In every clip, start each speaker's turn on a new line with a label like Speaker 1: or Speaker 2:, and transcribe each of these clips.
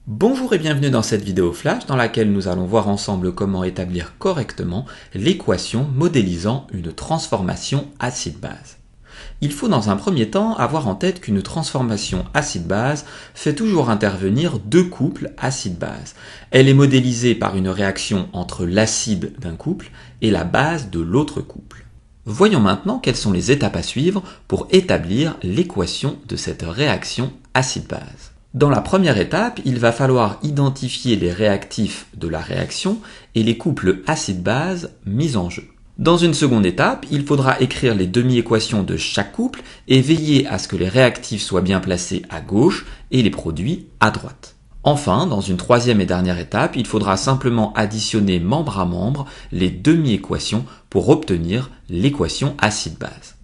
Speaker 1: Bonjour et bienvenue dans cette vidéo flash dans laquelle nous allons voir ensemble comment établir correctement l'équation modélisant une transformation acide-base. Il faut dans un premier temps avoir en tête qu'une transformation acide-base fait toujours intervenir deux couples acide-base. Elle est modélisée par une réaction entre l'acide d'un couple et la base de l'autre couple. Voyons maintenant quelles sont les étapes à suivre pour établir l'équation de cette réaction acide-base. Dans la première étape, il va falloir identifier les réactifs de la réaction et les couples acide-base mis en jeu. Dans une seconde étape, il faudra écrire les demi-équations de chaque couple et veiller à ce que les réactifs soient bien placés à gauche et les produits à droite. Enfin, dans une troisième et dernière étape, il faudra simplement additionner membre à membre les demi-équations pour obtenir l'équation acide-base.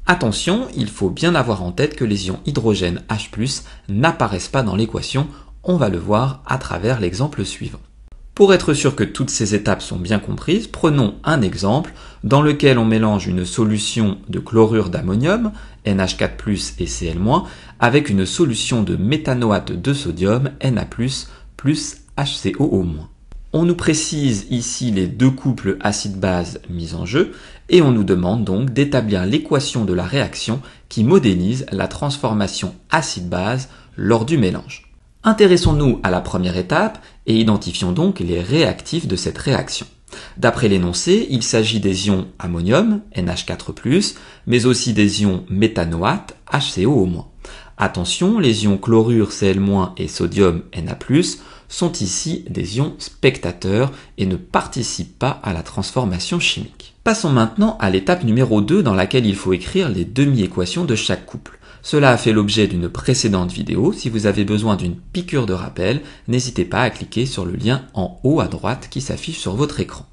Speaker 1: Attention, il faut bien avoir en tête que les ions hydrogène H+, n'apparaissent pas dans l'équation, on va le voir à travers l'exemple suivant. Pour être sûr que toutes ces étapes sont bien comprises, prenons un exemple dans lequel on mélange une solution de chlorure d'ammonium, NH4+, et Cl-, avec une solution de méthanoate de sodium, Na+, plus HCOO-. On nous précise ici les deux couples acide-base mis en jeu et on nous demande donc d'établir l'équation de la réaction qui modélise la transformation acide-base lors du mélange. Intéressons-nous à la première étape et identifions donc les réactifs de cette réaction. D'après l'énoncé, il s'agit des ions ammonium, NH4+, mais aussi des ions méthanoate, HCOO-. Attention, les ions chlorure, Cl- et sodium, Na+, sont ici des ions spectateurs et ne participent pas à la transformation chimique. Passons maintenant à l'étape numéro 2 dans laquelle il faut écrire les demi-équations de chaque couple. Cela a fait l'objet d'une précédente vidéo. Si vous avez besoin d'une piqûre de rappel, n'hésitez pas à cliquer sur le lien en haut à droite qui s'affiche sur votre écran.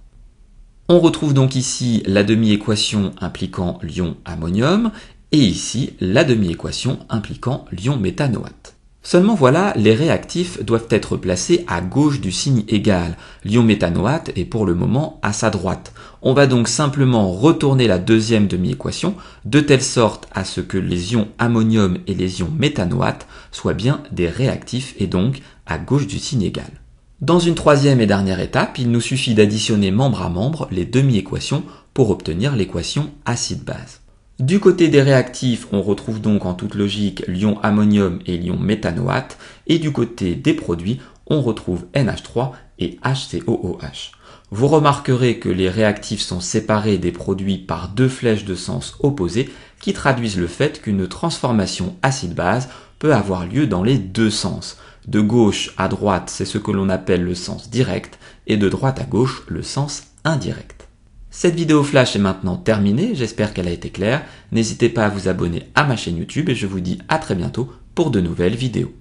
Speaker 1: On retrouve donc ici la demi-équation impliquant l'ion ammonium et ici la demi-équation impliquant l'ion méthanoate. Seulement voilà, les réactifs doivent être placés à gauche du signe égal. L'ion méthanoate est pour le moment à sa droite. On va donc simplement retourner la deuxième demi-équation de telle sorte à ce que les ions ammonium et les ions méthanoate soient bien des réactifs et donc à gauche du signe égal. Dans une troisième et dernière étape, il nous suffit d'additionner membre à membre les demi-équations pour obtenir l'équation acide-base. Du côté des réactifs, on retrouve donc en toute logique l'ion ammonium et l'ion méthanoate, et du côté des produits, on retrouve NH3 et HCOOH. Vous remarquerez que les réactifs sont séparés des produits par deux flèches de sens opposés qui traduisent le fait qu'une transformation acide-base peut avoir lieu dans les deux sens. De gauche à droite, c'est ce que l'on appelle le sens direct, et de droite à gauche, le sens indirect. Cette vidéo flash est maintenant terminée, j'espère qu'elle a été claire. N'hésitez pas à vous abonner à ma chaîne YouTube et je vous dis à très bientôt pour de nouvelles vidéos.